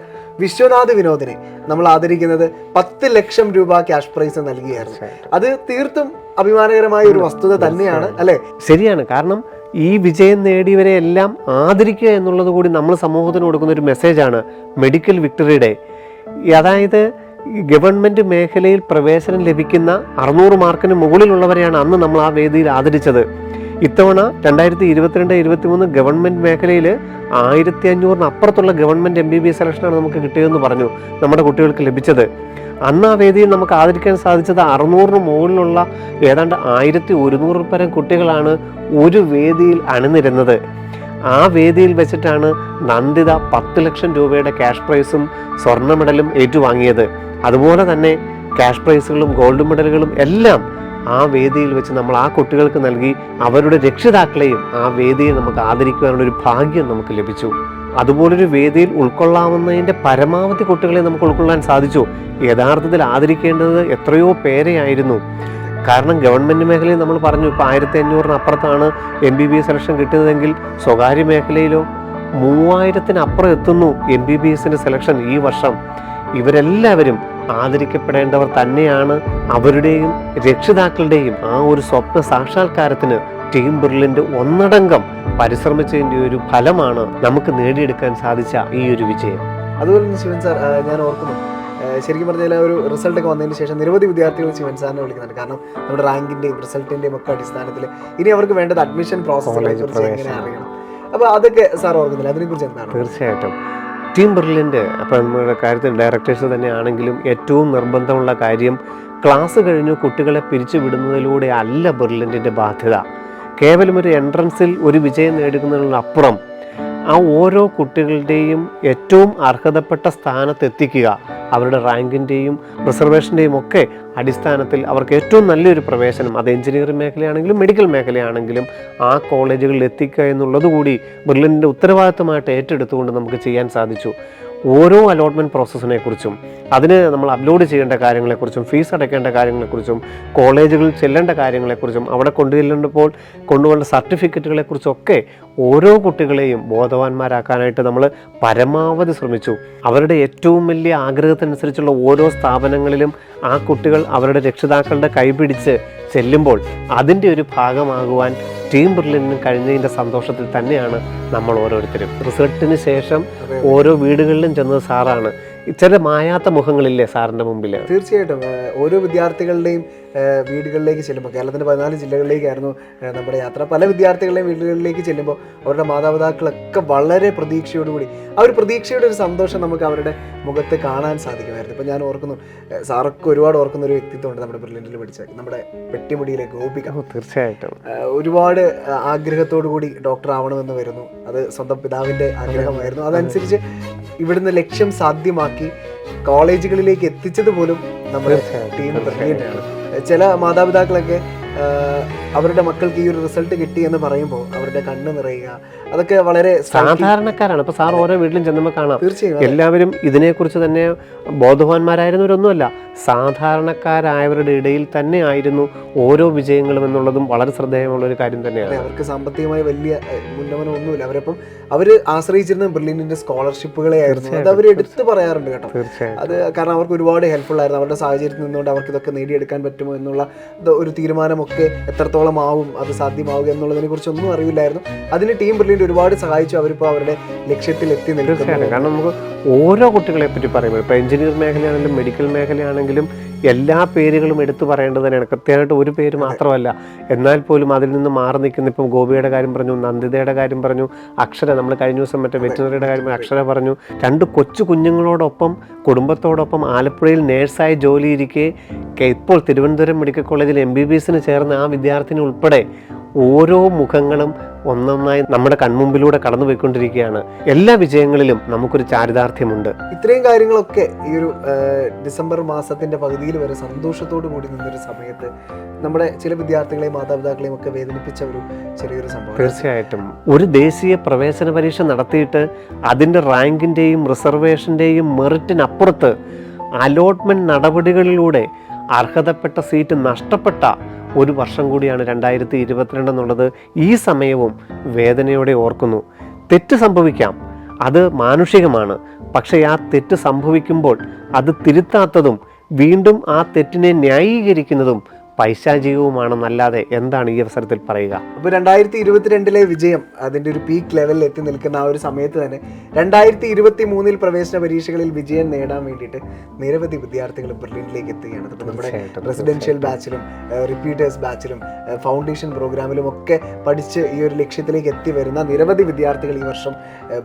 വിശ്വനാഥ് വിനോദിനെ നമ്മൾ ആദരിക്കുന്നത് 10 ലക്ഷം രൂപ ക്യാഷ് പ്രൈസ് നൽകിയായിരുന്നു. അത് തീർത്തും അഭിമാനകരമായ ഒരു വസ്തുത തന്നെയാണ്, അല്ലെ? ശരിയാണ്. കാരണം ഈ വിജയം നേടിയവരെ എല്ലാം ആദരിക്കുക എന്നുള്ളത് കൂടി നമ്മൾ സമൂഹത്തിന് കൊടുക്കുന്ന ഒരു മെസ്സേജാണ് മെഡിക്കൽ വിക്ടറി ഡേ. അതായത് ഗവൺമെൻറ് മേഖലയിൽ പ്രവേശനം ലഭിക്കുന്ന 600 മാർക്കിന് മുകളിലുള്ളവരെയാണ് അന്ന് നമ്മൾ ആ വേദിയിൽ ആദരിച്ചത്. ഇത്തവണ 2022-23 ഗവൺമെൻറ് മേഖലയിൽ 1500 അപ്പുറത്തുള്ള ഗവൺമെൻറ് MBBS സെലക്ഷനാണ് നമുക്ക് കിട്ടിയതെന്ന് പറഞ്ഞു നമ്മുടെ കുട്ടികൾക്ക് ലഭിച്ചത്. അന്ന് ആ വേദിയിൽ നമുക്ക് ആദരിക്കാൻ സാധിച്ചത് 600 മുകളിലുള്ള ഏതാണ്ട് 1100 പരം കുട്ടികളാണ് ഒരു വേദിയിൽ അണിനിരുന്നത്. ആ വേദിയിൽ വെച്ചിട്ടാണ് നന്ദിത 10 ലക്ഷം രൂപയുടെ ക്യാഷ് പ്രൈസും സ്വർണ്ണ മെഡലും ഏറ്റുവാങ്ങിയത്. അതുപോലെ തന്നെ ക്യാഷ് പ്രൈസുകളും ഗോൾഡ് മെഡലുകളും എല്ലാം ആ വേദിയിൽ വെച്ച് നമ്മൾ ആ കുട്ടികൾക്ക് നൽകി അവരുടെ രക്ഷിതാക്കളെയും ആ വേദിയിൽ നമുക്ക് ആദരിക്കുവാനുള്ള ഒരു ഭാഗ്യം നമുക്ക് ലഭിച്ചു. അതുപോലൊരു വേദിയിൽ ഉൾക്കൊള്ളാവുന്നതിൻ്റെ പരമാവധി കുട്ടികളെ നമുക്ക് ഉൾക്കൊള്ളാൻ സാധിച്ചു. യഥാർത്ഥത്തിൽ ആദരിക്കേണ്ടത് എത്രയോ പേരെയായിരുന്നു. കാരണം ഗവൺമെൻറ് മേഖലയിൽ നമ്മൾ പറഞ്ഞു ഇപ്പോൾ 1500 അപ്പുറത്താണ് MBBS സെലക്ഷൻ കിട്ടിയതെങ്കിൽ സ്വകാര്യ മേഖലയിലോ 3000-അപ്പുറം എത്തുന്നു MBBSൻ്റെ സെലക്ഷൻ ഈ വർഷം. ഇവരെല്ലാവരും ആദരിക്കപ്പെടേണ്ടവർ തന്നെയാണ്. അവരുടെയും രക്ഷിതാക്കളുടെയും ആ ഒരു സ്വപ്ന സാക്ഷാത്കാരത്തിന് ടീം ബെർലിൻ്റെ ഒന്നടങ്കം പരിശ്രമിച്ചതിൻ്റെ ഒരു ഫലമാണ് നമുക്ക് നേടിയെടുക്കാൻ സാധിച്ച ഈ ഒരു വിജയം. അതുപോലെ തന്നെ ശിവൻ സാർ, ഞാൻ ഓർക്കുന്നു ശരിക്കും പറഞ്ഞാൽ ഒരു റിസൾട്ടൊക്കെ വന്നതിന് ശേഷം നിരവധി വിദ്യാർത്ഥികൾ ശിവൻ സാറിനെ വിളിക്കുന്നുണ്ട്. കാരണം നമ്മുടെ റാങ്കിൻ്റെയും റിസൾട്ടിൻ്റെയും ഒക്കെ അടിസ്ഥാനത്തിൽ ഇനി അവർക്ക് വേണ്ടത് അഡ്മിഷൻ പ്രോസസ്സിനെ കുറിച്ച് എങ്ങനെ അറിയണം. അപ്പോൾ അതൊക്കെ സാർ ഓർക്കുന്നില്ല, അതിനെക്കുറിച്ച് എന്താണ്? തീർച്ചയായിട്ടും ടീം ബെർലിൻ്റെ അപ്പം നമ്മുടെ കാര്യത്തിൽ ഡയറക്ടേഴ്സ് തന്നെ ആണെങ്കിലും ഏറ്റവും നിർബന്ധമുള്ള കാര്യം ക്ലാസ് കഴിഞ്ഞു കുട്ടികളെ പിരിച്ചു വിടുന്നതിലൂടെ അല്ല ബെർലിൻ്റെ ബാധ്യത. കേവലം ഒരു എൻട്രൻസിൽ ഒരു വിജയം നേടുന്നതിനപ്പുറം ആ ഓരോ കുട്ടികളുടെയും ഏറ്റവും അർഹതപ്പെട്ട സ്ഥാനത്തെത്തിക്കുക, അവരുടെ റാങ്കിൻ്റെയും റിസർവേഷൻ്റെയും ഒക്കെ അടിസ്ഥാനത്തിൽ അവർക്ക് ഏറ്റവും നല്ലൊരു പ്രവേശനം, അത് എഞ്ചിനീയറിംഗ് മേഖലയാണെങ്കിലും മെഡിക്കൽ മേഖലയാണെങ്കിലും ആ കോളേജുകളിൽ എത്തിക്കുക എന്നുള്ളതുകൂടി ബെർലിൻ്റെ ഉത്തരവാദിത്തമായിട്ട് ഏറ്റെടുത്തുകൊണ്ട് നമുക്ക് ചെയ്യാൻ സാധിച്ചു. ഓരോ അലോട്ട്മെൻറ്റ് പ്രോസസ്സിനെ കുറിച്ചും അതിന് നമ്മൾ അപ്ലോഡ് ചെയ്യേണ്ട കാര്യങ്ങളെക്കുറിച്ചും ഫീസ് അടയ്ക്കേണ്ട കാര്യങ്ങളെക്കുറിച്ചും കോളേജുകളിൽ ചെല്ലേണ്ട കാര്യങ്ങളെക്കുറിച്ചും അവിടെ കൊണ്ടുചെല്ലേണ്ടപ്പോൾ കൊണ്ടുപോകേണ്ട സർട്ടിഫിക്കറ്റുകളെക്കുറിച്ചൊക്കെ ഓരോ കുട്ടികളെയും ബോധവാന്മാരാക്കാനായിട്ട് നമ്മൾ പരമാവധി ശ്രമിച്ചു. അവരുടെ ഏറ്റവും വലിയ ആഗ്രഹത്തിനനുസരിച്ചുള്ള ഓരോ സ്ഥാപനങ്ങളിലും ആ കുട്ടികൾ അവരുടെ രക്ഷിതാക്കളുടെ കൈപിടിച്ച് ചെല്ലുമ്പോൾ അതിൻ്റെ ഒരു ഭാഗമാകുവാൻ ടീം ബെർലിനും കഴിഞ്ഞതിൻ്റെ സന്തോഷത്തിൽ തന്നെയാണ് നമ്മൾ ഓരോരുത്തരും. റിസൾട്ടിന് ശേഷം ഓരോ വീടുകളിലും ചെന്നത് സാറാണ്. ചില മായാത്ത മുഖങ്ങളില്ലേ സാറിൻ്റെ മുമ്പിൽ? തീർച്ചയായിട്ടും ഓരോ വിദ്യാർത്ഥികളുടെയും വീടുകളിലേക്ക് ചെല്ലുമ്പോൾ, കേരളത്തിൻ്റെ 14 ജില്ലകളിലേക്കായിരുന്നു നമ്മുടെ യാത്ര. പല വിദ്യാർത്ഥികളുടെയും വീടുകളിലേക്ക് ചെല്ലുമ്പോൾ അവരുടെ മാതാപിതാക്കളൊക്കെ വളരെ പ്രതീക്ഷയോടുകൂടി ആ ഒരു പ്രതീക്ഷയുടെ ഒരു സന്തോഷം നമുക്ക് അവരുടെ മുഖത്ത് കാണാൻ സാധിക്കുമായിരുന്നു. ഇപ്പം ഞാൻ ഓർക്കുന്നു, സാറൊക്കെ ഒരുപാട് ഓർക്കുന്ന ഒരു വ്യക്തിത്വമുണ്ട് നമ്മുടെ ബ്രില്യൻറ്റിൽ പഠിച്ച നമ്മുടെ പെട്ടിമുടിയിലെ ഗോപിക. തീർച്ചയായിട്ടും ഒരുപാട് ആഗ്രഹത്തോടു കൂടി ഡോക്ടർ ആവണമെന്ന് വരുന്നു. അത് സ്വന്തം പിതാവിൻ്റെ ആഗ്രഹമായിരുന്നു. അതനുസരിച്ച് ഇവിടുന്ന് ലക്ഷ്യം സാധ്യമാക്കി കോളേജുകളിലേക്ക് എത്തിച്ചത് പോലും നമ്മുടെ ടീം ബ്രില്യൻ്റാണ്. ചില മാതാപിതാക്കളൊക്കെ അവരുടെ മക്കൾക്ക് ഈ ഒരു റിസൾട്ട് കിട്ടി എന്ന് പറയുമ്പോൾ അവരുടെ കണ്ണ് നിറയുക, അതൊക്കെ വളരെ സാധാരണക്കാരാണ്. ഇപ്പൊ സാർ ഓരോ വീട്ടിലും ചെന്നുമ്പോൾ കാണാം, തീർച്ചയായും എല്ലാവരും ഇതിനെക്കുറിച്ച് തന്നെ ബോധവാന്മാരായിരുന്നവരൊന്നുമല്ല, സാധാരണക്കാരായവരുടെ ഇടയിൽ തന്നെ ആയിരുന്നു ഓരോ വിജയങ്ങളും എന്നുള്ളതും വളരെ ശ്രദ്ധേയമുള്ള ഒരു കാര്യം തന്നെയാണ്. അവർക്ക് സാമ്പത്തികമായി വലിയ മുന്നമനം ഒന്നുമില്ല. അവരപ്പം അവര് ആശ്രയിച്ചിരുന്ന ബ്രില്യൻറ്റിന്റെ സ്കോളർഷിപ്പുകളെ ആയിരുന്നു. അത് അവർ എടുത്തു പറയാറുണ്ട് കേട്ടോ. അത് കാരണം അവർക്ക് ഒരുപാട് ഹെൽപ്ഫുൾ ആയിരുന്നു. അവരുടെ സാഹചര്യത്തിൽ നിന്നുകൊണ്ട് അവർക്ക് ഇതൊക്കെ നേടിയെടുക്കാൻ പറ്റുമോ എന്നുള്ള ഒരു തീരുമാനമൊക്കെ എത്രത്തോളം ആവും, അത് സാധ്യമാവുക എന്നുള്ളതിനെ കുറിച്ചൊന്നും അറിയില്ലായിരുന്നു. അതിന് ടീം ബ്രില്യൻറ്റ് ഒരുപാട് സഹായിച്ചു. അവരിപ്പോൾ അവരുടെ ലക്ഷ്യത്തിൽ എത്തി നിൽക്കുകയാണ്. കാരണം നമുക്ക് ഓരോ കുട്ടികളെ പറ്റി പറയുമ്പോൾ ഇപ്പോൾ എഞ്ചിനീയറിംഗ് മേഖലയാണെങ്കിലും മെഡിക്കൽ മേഖലയാണെങ്കിലും എല്ലാ പേരുകളും എടുത്തു പറയേണ്ടത് തന്നെയാണ്. കൃത്യമായിട്ട് ഒരു പേര് മാത്രമല്ല, എന്നാൽ പോലും അതിൽ നിന്ന് മാറി നിൽക്കുന്ന, ഇപ്പം ഗോപിയുടെ കാര്യം പറഞ്ഞു, നന്ദിതയുടെ കാര്യം പറഞ്ഞു, അക്ഷര, നമ്മൾ കഴിഞ്ഞ ദിവസം മറ്റേ വെറ്റിനറിയുടെ കാര്യം അക്ഷര പറഞ്ഞു. 2 കൊച്ചു കുഞ്ഞുങ്ങളോടൊപ്പം കുടുംബത്തോടൊപ്പം ആലപ്പുഴയിൽ നേഴ്സായി ജോലിയിരിക്കെ ഇപ്പോൾ തിരുവനന്തപുരം മെഡിക്കൽ കോളേജിൽ MBBSന് ചേർന്ന ആ വിദ്യാർത്ഥിനി ഉൾപ്പെടെ ഓരോ മുഖങ്ങളും ഒന്നൊന്നായി നമ്മുടെ കൺമുമ്പിലൂടെ കടന്നു പോയിക്കൊണ്ടിരിക്കുകയാണ്. എല്ലാ വിജയങ്ങളിലും നമുക്കൊരു ചാരിതാർത്ഥ്യമുണ്ട്. ഇത്രയും കാര്യങ്ങളൊക്കെ ഈ ഒരു ഡിസംബർ മാസത്തിന്റെ പകുതിയിൽ വരെ സന്തോഷത്തോടു കൂടി നിന്നൊരു സമയത്ത് നമ്മുടെ ചില വിദ്യാർത്ഥികളെയും മാതാപിതാക്കളെയും ഒക്കെ വേദനിപ്പിച്ച ഒരു ചെറിയൊരു സംഭവം. തീർച്ചയായിട്ടും ഒരു ദേശീയ പ്രവേശന പരീക്ഷ നടത്തിയിട്ട് അതിൻ്റെ റാങ്കിൻ്റെയും റിസർവേഷൻ്റെയും മെറിറ്റിനപ്പുറത്ത് അലോട്ട്മെൻറ്റ് നടപടികളിലൂടെ അർഹതപ്പെട്ട സീറ്റ് നഷ്ടപ്പെട്ട ഒരു വർഷം കൂടിയാണ് 2022 എന്നുള്ളത് ഈ സമയവും വേദനയോടെ ഓർക്കുന്നു. തെറ്റ് സംഭവിക്കാം, അത് മാനുഷികമാണ്. പക്ഷേ ആ തെറ്റ് സംഭവിക്കുമ്പോൾ അത് തിരുത്താത്തതും വീണ്ടും ആ തെറ്റിനെ ന്യായീകരിക്കുന്നതും പൈശാചികവുമാണെന്നല്ലാതെ എന്താണ് ഈ അവസരത്തിൽ പറയുക? അപ്പോൾ 2022 വിജയം അതിൻ്റെ ഒരു പീക്ക് ലെവലിൽ എത്തി നിൽക്കുന്ന ആ ഒരു സമയത്ത് തന്നെ 2023 പ്രവേശന പരീക്ഷകളിൽ വിജയം നേടാൻ വേണ്ടിയിട്ട് നിരവധി വിദ്യാർത്ഥികൾ ബ്രില്യൻറ്റിലേക്ക് എത്തുകയാണ്. അപ്പോൾ നമ്മുടെ റെസിഡൻഷ്യൽ ബാച്ചിലും റിപ്പീറ്റേഴ്സ് ബാച്ചിലും ഫൗണ്ടേഷൻ പ്രോഗ്രാമിലും ഒക്കെ പഠിച്ച് ഈ ഒരു ലക്ഷ്യത്തിലേക്ക് എത്തി വരുന്ന നിരവധി വിദ്യാർത്ഥികൾ ഈ വർഷം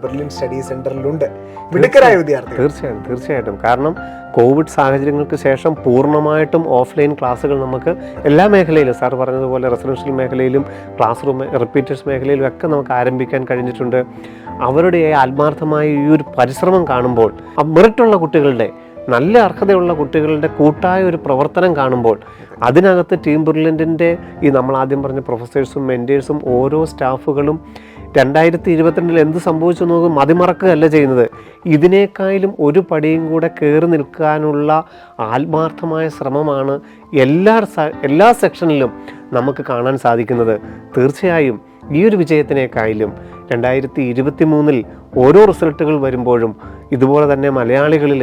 ബ്രില്യൻ സ്റ്റഡി സെൻറ്ററിലുണ്ട്. മിടുക്കരായ വിദ്യാർത്ഥികൾ. തീർച്ചയായിട്ടും. കാരണം കോവിഡ് സാഹചര്യങ്ങൾക്ക് ശേഷം പൂർണ്ണമായിട്ടും ഓഫ്ലൈൻ ക്ലാസ്സുകൾ നമുക്ക് എല്ലാ മേഖലയിലും, സാർ പറഞ്ഞതുപോലെ റെസിഡൻഷ്യൽ മേഖലയിലും ക്ലാസ് റൂം റിപ്പീറ്റേഴ്സ് മേഖലയിലും ഒക്കെ നമുക്ക് ആരംഭിക്കാൻ കഴിഞ്ഞിട്ടുണ്ട്. അവരുടെ ആത്മാർത്ഥമായ ഈ ഒരു പരിശ്രമം കാണുമ്പോൾ മെറിറ്റുള്ള കുട്ടികളുടെ നല്ല അർഹതയുള്ള കുട്ടികളുടെ കൂട്ടായ ഒരു പ്രവർത്തനം കാണുമ്പോൾ അതിനകത്ത് ടീം ബ്രില്യൻറ്റിൻ്റെ ഈ നമ്മൾ ആദ്യം പറഞ്ഞ പ്രൊഫസേഴ്സും മെൻറ്റേഴ്സും ഓരോ സ്റ്റാഫുകളും 2022 എന്ത് സംഭവിച്ചു നോക്കും മതിമറക്കുകയല്ല ചെയ്യുന്നത്. ഇതിനേക്കാളും ഒരു പടിയും കൂടെ കയറി നിൽക്കാനുള്ള ആത്മാർത്ഥമായ ശ്രമമാണ് എല്ലാ സെക്ഷനിലും നമുക്ക് കാണാൻ സാധിക്കുന്നത്. തീർച്ചയായും ഈ ഒരു വിജയത്തിനേക്കാളും 2023 ഓരോ റിസൾട്ടുകൾ വരുമ്പോഴും ഇതുപോലെ തന്നെ മലയാളികളിൽ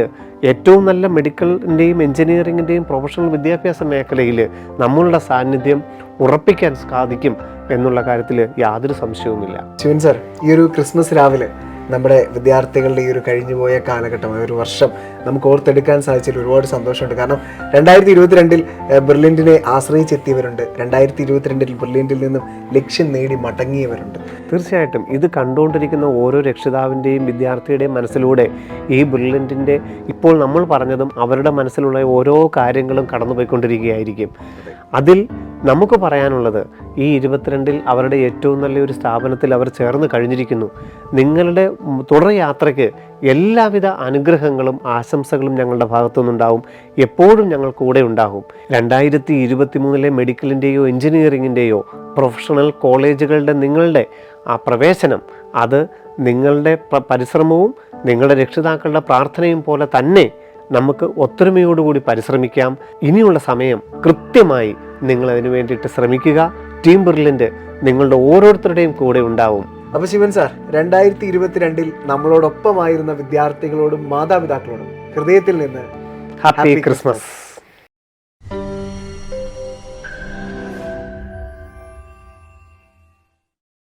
ഏറ്റവും നല്ല മെഡിക്കലിൻ്റെയും എൻജിനീയറിങ്ങിൻ്റെയും പ്രൊഫഷണൽ വിദ്യാഭ്യാസ മേഖലയിൽ നമ്മളുടെ സാന്നിധ്യം ഉറപ്പിക്കാൻ സാധിക്കും എന്നുള്ള കാര്യത്തിൽ യാതൊരു സംശയവുമില്ല. ശിവൻ സാർ, ഈ ഒരു ക്രിസ്മസ് രാവിലെ നമ്മുടെ വിദ്യാർത്ഥികളുടെ ഈ ഒരു കഴിഞ്ഞുപോയ കാലഘട്ടം, ഒരു വർഷം നമുക്ക് ഓർത്തെടുക്കാൻ സാധിച്ചതിൽ ഒരുപാട് സന്തോഷമുണ്ട്. കാരണം 2022 ബ്രില്യൻറ്റിനെ ആശ്രയിച്ചെത്തിയവരുണ്ട്, 2022 ബ്രില്യൻറ്റിൽ നിന്നും ലക്ഷ്യം നേടി മടങ്ങിയവരുണ്ട്. തീർച്ചയായിട്ടും ഇത് കണ്ടുകൊണ്ടിരിക്കുന്ന ഓരോ രക്ഷിതാവിൻ്റെയും വിദ്യാർത്ഥിയുടെയും മനസ്സിലൂടെ ഈ ബ്രില്യൻറ്റിൻ്റെ ഇപ്പോൾ നമ്മൾ പറഞ്ഞതും അവരുടെ മനസ്സിലുള്ള ഓരോ കാര്യങ്ങളും കടന്നുപോയിക്കൊണ്ടിരിക്കുകയായിരിക്കും. അതിൽ നമുക്ക് പറയാനുള്ളത് ഈ 22 അവരുടെ ഏറ്റവും നല്ലൊരു സ്ഥാപനത്തിൽ അവർ ചേർന്ന് കഴിഞ്ഞിരിക്കുന്നു. നിങ്ങളുടെ തുടർ യാത്രയ്ക്ക് എല്ലാവിധ അനുഗ്രഹങ്ങളും ആശംസകളും ഞങ്ങളുടെ ഭാഗത്തുനിന്നുണ്ടാവും. എപ്പോഴും ഞങ്ങൾ കൂടെ ഉണ്ടാകും. 2023 മെഡിക്കലിൻ്റെയോ എൻജിനീയറിങ്ങിൻ്റെയോ പ്രൊഫഷണൽ കോളേജുകളുടെ നിങ്ങളുടെ ആ പ്രവേശനം അത് നിങ്ങളുടെ പരിശ്രമവും നിങ്ങളുടെ രക്ഷിതാക്കളുടെ പ്രാർത്ഥനയും പോലെ തന്നെ നമുക്ക് ഒത്തൊരുമയോടുകൂടി പരിശ്രമിക്കാം. ഇനിയുള്ള സമയം കൃത്യമായി നിങ്ങൾ അതിനു വേണ്ടിയിട്ട് ശ്രമിക്കുക. ടീം ബ്രില്യൻറ്റ് നിങ്ങളുടെ ഓരോരുത്തരുടെയും കൂടെ ഉണ്ടാവും. അപ്പോൾ ശിവൻ സാർ, 2022 നമ്മളോടൊപ്പമായിരുന്ന വിദ്യാർത്ഥികളോടും മാതാപിതാക്കളോടും ഹൃദയത്തിൽ നിന്ന് ഹാപ്പി ക്രിസ്മസ്.